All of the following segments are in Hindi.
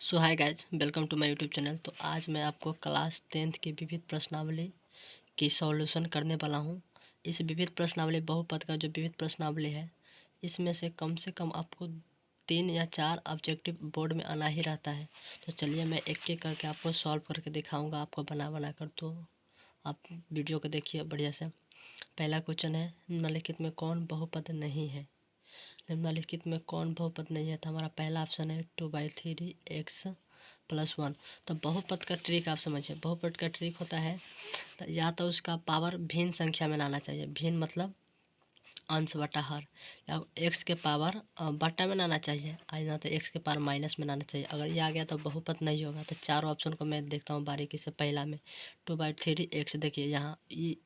So hi guys, welcome to my YouTube channel. तो आज मैं आपको क्लास 10th की विविध प्रश्नावली की सॉल्यूशन करने वाला हूँ। इस विविध प्रश्नावली बहुपद का जो विविध प्रश्नावली है, इसमें से कम आपको 3 या 4 ऑब्जेक्टिव बोर्ड में आना ही रहता है। तो चलिए मैं एक एक करके आपको सॉल्व करके दिखाऊँगा, आपको बना कर। तो आप वीडियो को देखिए बढ़िया से। पहला क्वेश्चन है, निम्नलिखित में कौन बहुपद नहीं है? निम्नलिखित में कौन बहुपद नहीं है? तो हमारा पहला ऑप्शन है 2/3x+1। तो बहुपद का ट्रिक आप समझिए। बहुपद का ट्रिक होता है तो या तो उसका पावर भिन्न संख्या में लाना चाहिए। भिन्न मतलब अंश बटा हर, या एक्स के पावर बटा में लाना चाहिए, या तो एक्स के पावर माइनस में लाना चाहिए। अगर ये आ गया तो बहुपद नहीं होगा। तो चारों ऑप्शन को मैं देखता हूँ बारीकी से। पहला में 2/3x, देखिए यहाँ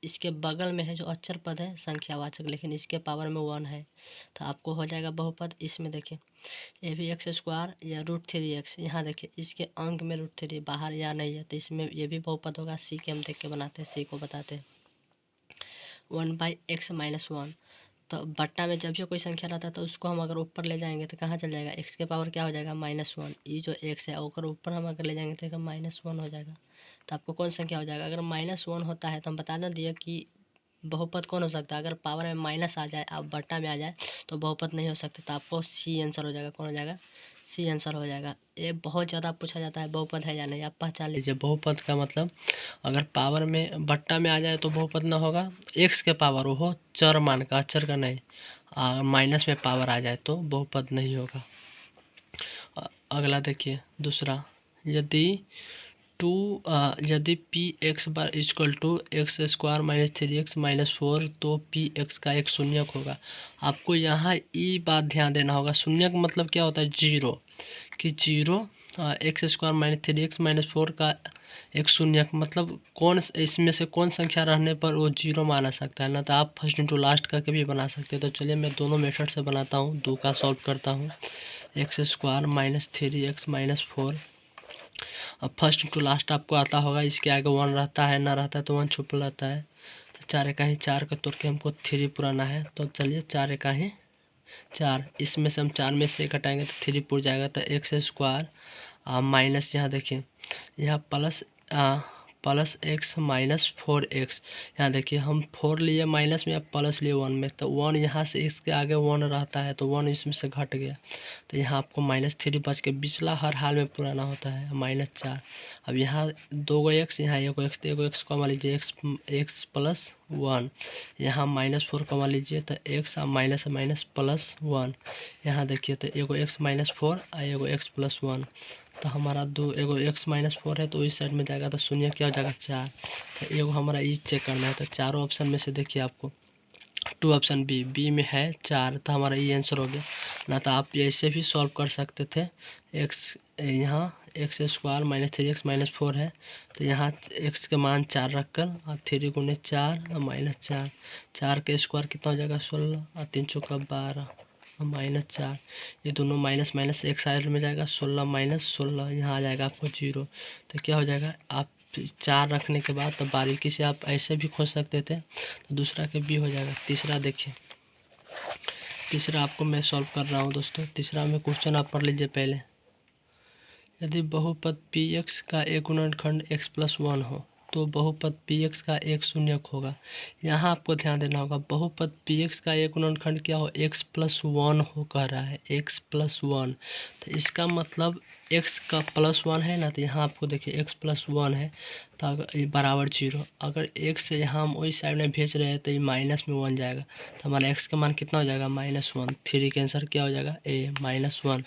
इसके बगल में है जो अक्षर पद है संख्यावाचक, लेकिन इसके पावर में 1 है, तो आपको हो जाएगा बहुपद। इसमें देखिए ये भी x² या √3x, यहाँ देखिए इसके अंक में √3 बाहर या नहीं है, तो इसमें ये भी बहुपद होगा। सी के हम देख के बनाते हैं, सी को बताते हैं। 1/x-1, तो बट्टा में जब भी कोई संख्या रहता है तो उसको हम अगर ऊपर ले जाएंगे तो कहाँ चल जाएगा? एक्स के पावर क्या हो जाएगा? -1। ये जो एक्स है अगर ऊपर हम अगर ले जाएंगे तो -1 हो जाएगा। तो आपको कौन संख्या हो जाएगा? अगर -1 होता है तो हम बता दें दिए कि बहुपद कौन हो सकता है? अगर पावर में माइनस आ जाए, अब बट्टा में आ जाए तो बहुपद नहीं हो सकता। तो आपको सी आंसर हो जाएगा। कौन हो जाएगा? सी आंसर हो जाएगा। ये बहुत ज़्यादा पूछा जाता है बहुपद है या नहीं, आप पहचान लीजिए। बहुपद का मतलब अगर पावर में बट्टा में आ जाए तो बहुपद ना होगा। एक्स के पावर हो चर मान का, अक्षर का नहीं, माइनस में पावर आ जाए तो बहुपद नहीं होगा। अगला देखिए दूसरा, यदि P X bar equal to x² -3x -4 तो पी एक्स का एक शून्यक होगा। आपको यहाँ ये बात ध्यान देना होगा। शून्यक मतलब क्या होता है? जीरो, कि जीरो x² -3x -4 का एक शून्यक मतलब कौन इसमें से कौन संख्या रहने पर वो जीरो माना सकता है ना। तो आप फर्स्ट इंटू लास्ट करके भी बना सकते हैं। तो चलिए मैं दोनों मेथड से बनाता हूँ, दो का सॉल्व करता हूँ। x² -3x -4, अब फर्स्ट टू लास्ट आपको आता होगा। इसके आगे 1 रहता है, ना रहता है तो 1 छुप रहता है। तो 4 एका ही 4 का तोड़ के हमको 3 पुराना है। तो चलिए 4 एका ही 4, इसमें से हम 4 में से घटाएंगे तो 3 पुर जाएगा। तो x² माइनस, यहाँ देखिए यहाँ प्लस x -4x, यहाँ देखिए हम 4 लिए माइनस में, अब प्लस लिए 1 में, तो 1 यहाँ से इसके आगे 1 रहता है तो 1 इसमें से घट गया। तो यहाँ आपको -3 बच के पिछला हर हाल में पुराना होता है -4। अब यहाँ 2 x, यहाँ 1 x, तो 1 x कमा लीजिए, x + 1, यहाँ -4 कमा लीजिए तो x माइनस +1, यहाँ देखिए तो 1 x -4 और 1 x + 1, तो हमारा 1 x -4 है तो इस साइड में जाएगा तो शून्य क्या हो जाएगा? 4। तो एगो हमारा ई चेक करना है। तो चारों ऑप्शन में से देखिए आपको 2 ऑप्शन बी में है 4, तो हमारा ये आंसर हो गया ना। तो आप ऐसे भी सॉल्व कर सकते थे। यहाँ x² -3x -4 है, तो यहाँ x के मान 4 रखकर और 3 × 4 -4, 4 का स्क्वायर कितना हो जाएगा? 16 और 3 चौका 12 -4, ये दोनों माइनस माइनस एक साइड में जाएगा। 16 - 16 यहाँ आ जाएगा आपको 0। तो क्या हो जाएगा? आप 4 रखने के बाद तो बारीकी से आप ऐसे भी खोज सकते थे, तो दूसरा के बी हो जाएगा। तीसरा देखिए, तीसरा आपको मैं सॉल्व कर रहा हूँ दोस्तों। तीसरा में क्वेश्चन आप पढ़ लीजिए पहले। यदि बहुपद पी एक्स का एक गुणनखंड x + 1 हो तो बहुपद पी एक्स का एक शून्यक होगा। यहाँ आपको ध्यान देना होगा, बहुपद पी एक्स का एक गुणनखंड क्या हो? x + 1 हो, कह रहा है x + 1, तो इसका मतलब x का +1 है ना। तो यहाँ आपको देखिए x + 1 है, तो अगर ये बराबर 0, अगर x से यहाँ हम वही साइड में भेज रहे हैं तो ये माइनस में 1 जाएगा, तो हमारा x का मान कितना हो जाएगा? -1। 3 का आंसर क्या हो जाएगा? ए -1।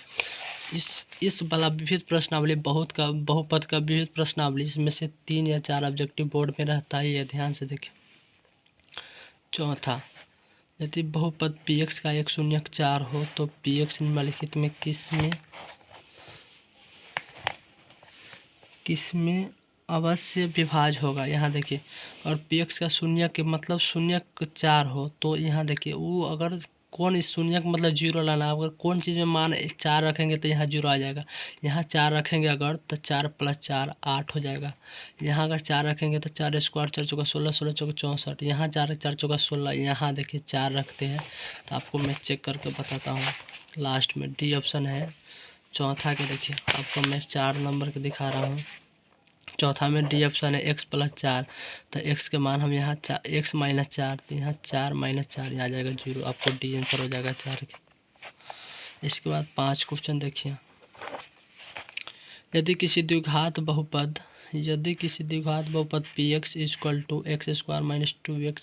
इस वाला विविध प्रश्नावली बहुपद का विविध प्रश्नावली, इसमें से 3 या 4 ऑब्जेक्टिव बोर्ड में रहता है, ये ध्यान से देखें। चौथा, यदि बहुपद पी एक्स का एक शून्यक 4 हो तो पी एक्स निम्नलिखित में किसमें अवश्य विभाज्य होगा? यहाँ देखिए, और पी एक्स का शून्यक मतलब शून्यक 4 हो तो यहाँ देखिए वो अगर कौन इस शून्यक मतलब 0 लाना, अगर कौन चीज़ में मान 4 रखेंगे तो यहाँ 0 आ जाएगा। यहाँ 4 रखेंगे अगर तो 4 + 4 8 हो जाएगा। यहाँ अगर 4 रखेंगे तो 4² 4 चौका 16, 16 चौका 64, यहाँ 4 4 चौका 16, यहाँ देखिए 4 रखते हैं। तो आपको मैं चेक करके बताता हूँ। लास्ट में डी ऑप्शन है चौथा के देखिए, आपको मैं 4 नंबर के दिखा रहा हूँ। चौथा में डी ऑप्शन है x+4, तो x के मान हम यहाँ x-4, तो यहाँ 4-4 यहाँ आ जाएगा 0, आपको डी आंसर हो जाएगा 4 के। इसके बाद 5 क्वेश्चन देखिए, यदि किसी द्विघात बहुपद px = x² - 2x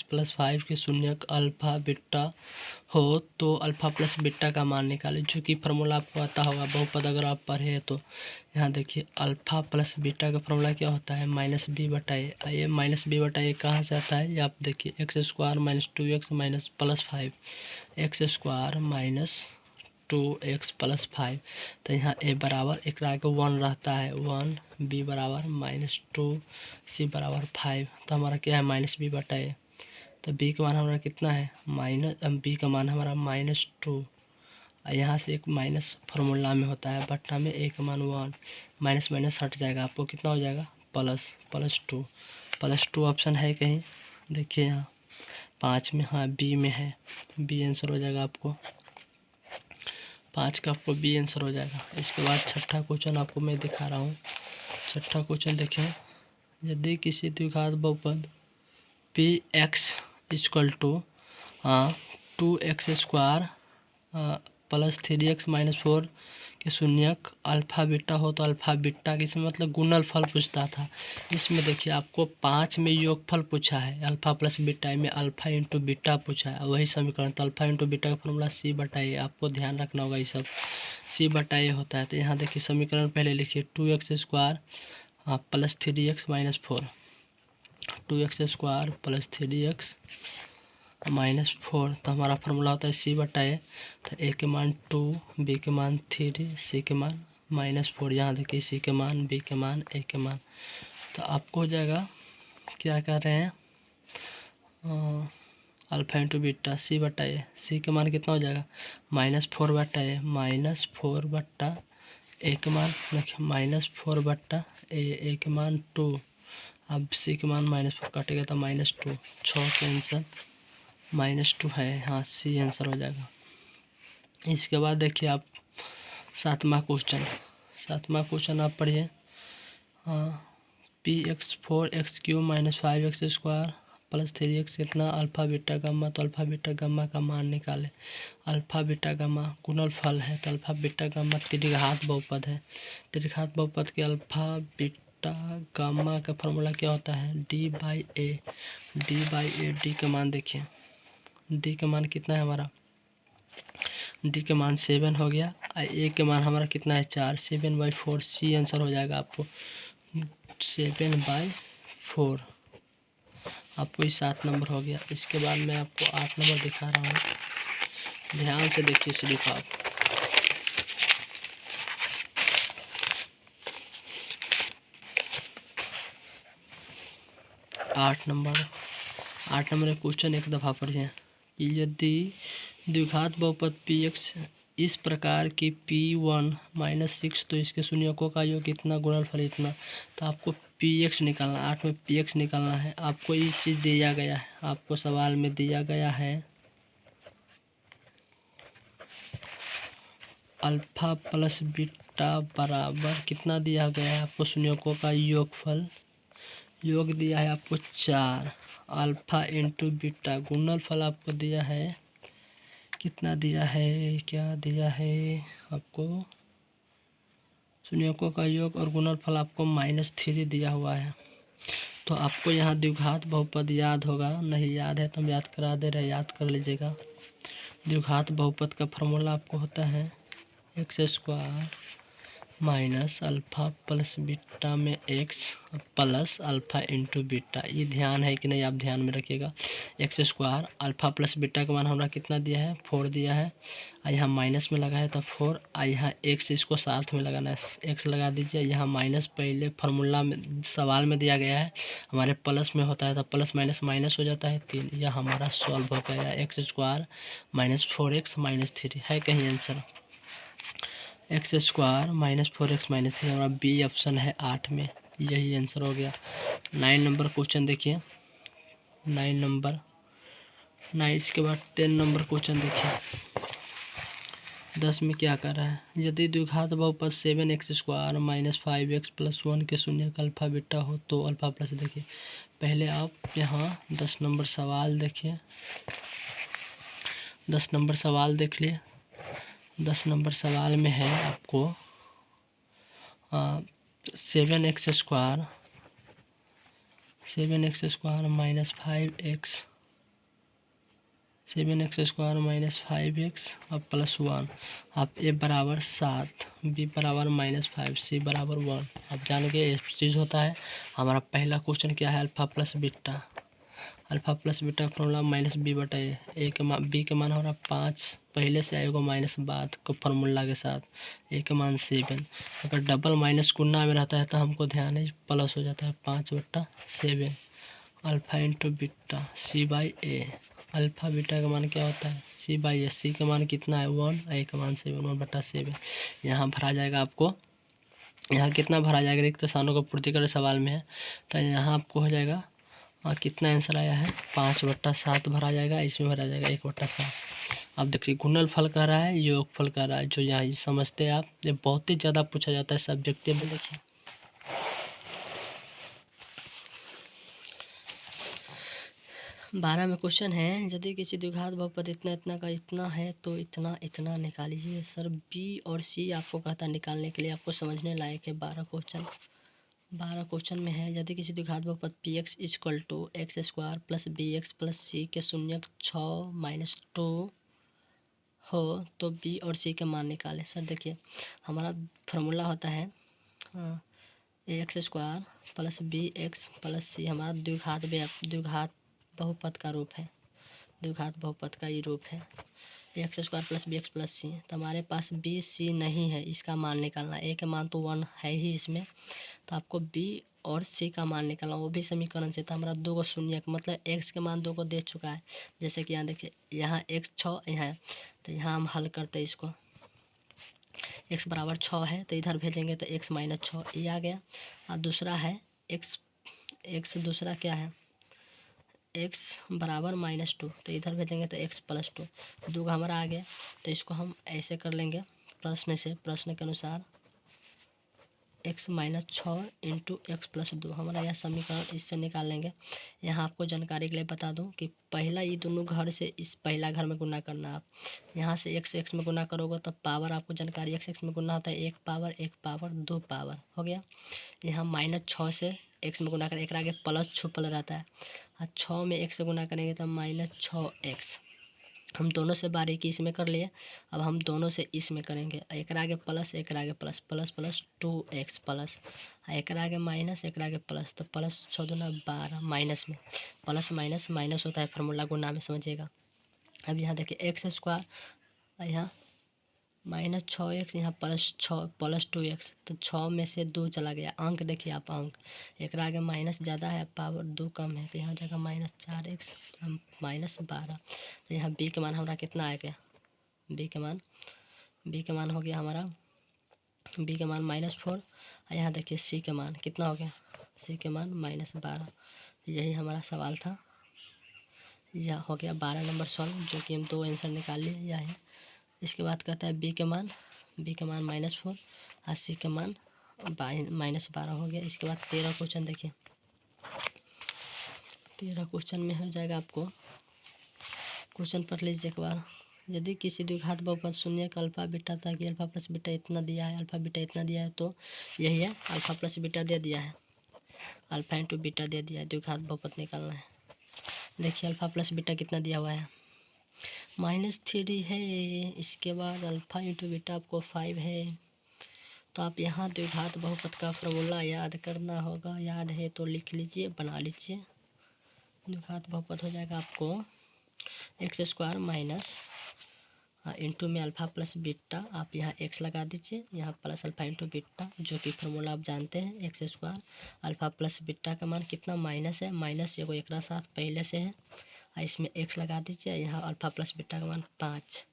+ 5 के शून्यक अल्फा बीटा हो तो अल्फा प्लस बीटा का मान निकालें। जो कि फार्मूला आपको आता होगा बहुपद अगर आप पढ़े तो। यहाँ देखिए अल्फा प्लस बीटा का फार्मूला क्या होता है, -b/a। ये -b/a कहाँ से आता है, ये आप देखिए x² - 2x + 5, x² - 2x + 5, तो यहाँ a बराबर एक आगे 1 रहता है 1, b बराबर -2, c बराबर 5, तो हमारा क्या है -b/a। तो b का मान हमारा कितना है b का मान हमारा -2, यहाँ से एक माइनस फार्मूला में होता है, बट्टा में a का मान 1, माइनस माइनस हट जाएगा, आपको कितना हो जाएगा +2 ऑप्शन है कहीं, देखिए यहाँ 5 में, हाँ बी में है, बी आंसर हो जाएगा आपको 5 का, आपको बी आंसर हो जाएगा। इसके बाद छठा क्वेश्चन आपको मैं दिखा रहा हूँ। छठा क्वेश्चन देखें, यदि किसी द्विघात बहुपद px = 2x² + 3x - 4 के शून्यक अल्फा बीटा हो तो अल्फा बीटा के, इसमें मतलब गुणनफल पूछता था। इसमें देखिए आपको 5 में योगफल पूछा है, अल्फा प्लस बीटा में अल्फा इंटू बीटा पूछा है, वही समीकरण। तो अल्फा इंटू बीटा का फॉर्मूला c/a, आपको ध्यान रखना होगा, ये सब c/a होता है। तो यहाँ देखिए समीकरण पहले लिखिए 2x² + 3x - 4, 2x² + 3x - 4, तो हमारा फार्मूला होता है c/a। तो a के मान 2, b के मान 3, c के मान -4, यहाँ देखिए c के मान, b के मान, a के मान। तो आपको हो जाएगा, क्या कर रहे हैं, alpha into beta c/a, c के मान कितना हो जाएगा -4/a, -4/a के मान देखिए -4/a, a के मान 2, अब c के मान -4 काटेगा तो -2, 6 के आंसर -2 है, हाँ सी आंसर हो जाएगा। इसके बाद देखिए आप सातवां क्वेश्चन आप पढ़िए, px 4x³ - 5x² + 3x कितना अल्फा बीटा गामा, तो अल्फा बीटा गामा का मान निकाले। अल्फा बीटा गामा गुणनफल है, तो अल्फा बीटा गामा त्रिघात बहुपद है। त्रिघात बहुपद के अल्फा बीटा गामा का फार्मूला क्या होता है, d/a। d का मान देखिए, डी का मान कितना है हमारा, डी का मान 7 हो गया, ए के मान हमारा कितना है 4, 7/4, सी आंसर हो जाएगा आपको 7/4, आपको ये 7 नंबर हो गया। इसके बाद मैं आपको 8 नंबर दिखा रहा हूँ, ध्यान से देखिए सिर्फ आप। आठ नंबर क्वेश्चन एक दफ़ा पढ़िए कि यदि द्विघात बहुपद px इस प्रकार की p1 - 6 तो इसके शून्यकों का योग कितना, गुणनफल इतना। तो आपको px निकालना, 8 में px निकालना है। आपको ये चीज़ दिया गया है, आपको सवाल में दिया गया है अल्फा प्लस बीटा बराबर कितना दिया गया है, आपको शून्यकों का योगफल, योग दिया है आपको 4, अल्फा इंटू बीटा गुणनफल आपको दिया है कितना, दिया है क्या दिया है आपको, शून्यकों का योग और गुणनफल आपको -3 दिया हुआ है। तो आपको यहाँ द्विघात बहुपद याद होगा, नहीं याद है तो हम याद करा दे रहे, याद कर लीजिएगा। द्विघात बहुपद का फार्मूला आपको होता है x² - अल्फा प्लस बीटा में x plus alpha into beta. ये ध्यान है कि नहीं, आप ध्यान में रखिएगा। x² अल्फा प्लस बीटा का मान हमारा कितना दिया है 4 दिया है, यहाँ माइनस में लगा है तो 4, यहाँ x इसको साथ में लगाना है, x लगा दीजिए, यहाँ माइनस पहले फार्मूला में सवाल में दिया गया है, हमारे प्लस में होता है तो प्लस माइनस माइनस हो जाता है 3, यह हमारा सॉल्व हो गया। x² - 4x - 3 है कहीं आंसर, x² - 4x - 3 हमारा बी ऑप्शन है 8 में, यही आंसर हो गया। 9 नंबर क्वेश्चन देखिए, 9 नंबर, इसके बाद 10 नंबर क्वेश्चन देखिए। 10 में क्या कर रहा है, यदि द्विघात बहुपद 7x² माइनस 5x प्लस 1 के शून्यक अल्फा बीटा हो तो अल्फा प्लस। देखिए पहले आप यहाँ 10 नंबर सवाल देखिए, 10 नंबर सवाल देख लिए। 10 नंबर सवाल में है आपको 7x² minus 5x, 7x² minus 5x और प्लस 1। आप ए बराबर 7, बी बराबर -5, सी बराबर 1। आप जान गए ये चीज़ होता है। हमारा पहला क्वेश्चन क्या है, alpha plus beta. Alpha plus beta formula minus B बटा ए के मान, बी के मान हो रहा 5, पहले से आएगा माइनस बाद को फार्मूला के साथ, ए के मान 7। अगर डबल माइनस गुना में रहता है तो हमको ध्यान है प्लस हो जाता है 5/7। Alpha into beta C by A. Alpha beta का मान क्या होता है, सी बाई ए। सी का मान कितना है 1, ए का मान 7, 1/7। यहाँ भरा जाएगा आपको, यहाँ कितना भरा जाएगा, रिक्त स्थानों को पूर्ति करे सवाल में है। तो यहाँ आपको हो जाएगा और कितना आंसर आया है 5/7 भरा जाएगा, इसमें भरा जाएगा 1/7। अब देखिए गुणनफल कह रहा है, योगफल कह रहा है, जो यहाँ समझते हैं आप, ये बहुत ही ज़्यादा पूछा जाता है सब्जेक्टिव में। देखिए 12 में क्वेश्चन है, यदि किसी द्विघात बहुपद इतना इतना का इतना है तो इतना इतना निकालिए। सर बी और सी आपको कहता है निकालने के लिए, आपको समझने लायक है। 12 क्वेश्चन में है, यदि किसी द्विघात बहुपद P x equal to x² plus B x plus C के शून्यक 6 - 2 हो तो बी और सी के मान निकालें। सर देखिए हमारा फार्मूला होता है x² plus B x plus C, हमारा द्विघात बहुपद का रूप है, द्विघात बहुपद का ये रूप है x² plus B x plus C. तो हमारे पास बी सी नहीं है, इसका मान निकालना। ए के मान तो 1 है ही इसमें, तो आपको बी और सी का मान निकालना, वो भी समीकरण से। तो हमारा 2 को शून्य मतलब x के मान 2 को दे चुका है। जैसे कि यहाँ देखिए, यहाँ x 6 यहाँ है, तो यहाँ हम हल करते हैं इसको। x बराबर 6 है तो इधर भेजेंगे तो x - 6 ये आ गया। और दूसरा है x दूसरा क्या है, x बराबर -2, तो इधर भेजेंगे तो x + 2, 2 का हमारा आ गया। तो इसको हम ऐसे कर लेंगे प्रश्न से, प्रश्न के अनुसार x - 6 इंटू x + 2 हमारा यह समीकरण, इससे निकाल लेंगे। यहाँ आपको जानकारी के लिए बता दूं कि पहला ये दोनों घर से इस पहला घर में गुना करना। आप यहाँ से x में गुना करोगे तब पावर आपको जानकारी, x में गुना होता है 1 पावर 2 पावर हो गया। यहाँ -6 से x में गुना करें, एक आगे प्लस छुपल रहता है, और 6 में 1 से गुना करेंगे तो -6x। हम दोनों से बारीकी इसमें कर लिए, अब हम दोनों से इसमें करेंगे। एक आगे प्लस, एक आगे plus, plus plus 2x plus, एक आगे माइनस, एक आगे प्लस, तो प्लस 6 दूना 12, माइनस में प्लस माइनस माइनस होता है फार्मूला गुना में, समझिएगा। अब यहाँ देखिए x², यहाँ -6x, यहाँ प्लस 2x, तो 6 में से 2 चला गया। अंक देखिए आप, अंक एक आगे माइनस ज़्यादा है, पावर 2 कम है, तो यहाँ जगह -4x हम -12। तो यहाँ b के मान हमारा कितना आ गया, b के मान हो गया हमारा, b के मान -4। और यहाँ देखिए c के मान कितना हो गया, c के मान -12। यही हमारा सवाल था, यह हो गया 12 नंबर सॉल्व, जो कि हम 2 आंसर निकाल लिए, यह है। इसके बाद कहता है b के मान -4 और c के मान -12 हो गया। इसके बाद 13 क्वेश्चन देखिए, 13 क्वेश्चन में हो जाएगा आपको, क्वेश्चन पढ़ लीजिए एक बार। यदि किसी द्विघात बहुपद शून्य का अल्फा बीटा था कि अल्फा प्लस बीटा इतना दिया है, अल्फा बीटा इतना दिया है, तो यही है अल्फा प्लस बीटा दे दिया है, अल्फा इंटू बीटा दे दिया है, द्विघात बहुपद निकालना है। देखिए अल्फा प्लस बीटा कितना दिया हुआ है, -3 है। इसके बाद अल्फा इंटू बीटा आपको 5 है। तो आप यहाँ द्विघात बहुपद का फॉर्मूला याद करना होगा, याद है तो लिख लीजिए, बना लीजिए। द्विघात बहुपद हो जाएगा आपको x² माइनस इंटू में अल्फा प्लस बीटा, आप यहाँ x लगा दीजिए, यहाँ प्लस अल्फा इंटू बीटा, जो कि फार्मूला आप जानते हैं, x² अल्फा प्लस बीटा का मान कितना माइनस है, माइनस एगो एक साथ पहले से है, इसमें x लगा दीजिए, यहाँ अल्फा प्लस बीटा का मान 5,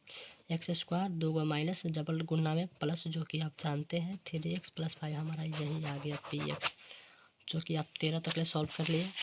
x² 2 माइनस डबल गुना में प्लस, जो कि आप जानते हैं 3x + 5, हमारा यही आ गया px, जो कि आप 13 तक ले सॉल्व कर लिए।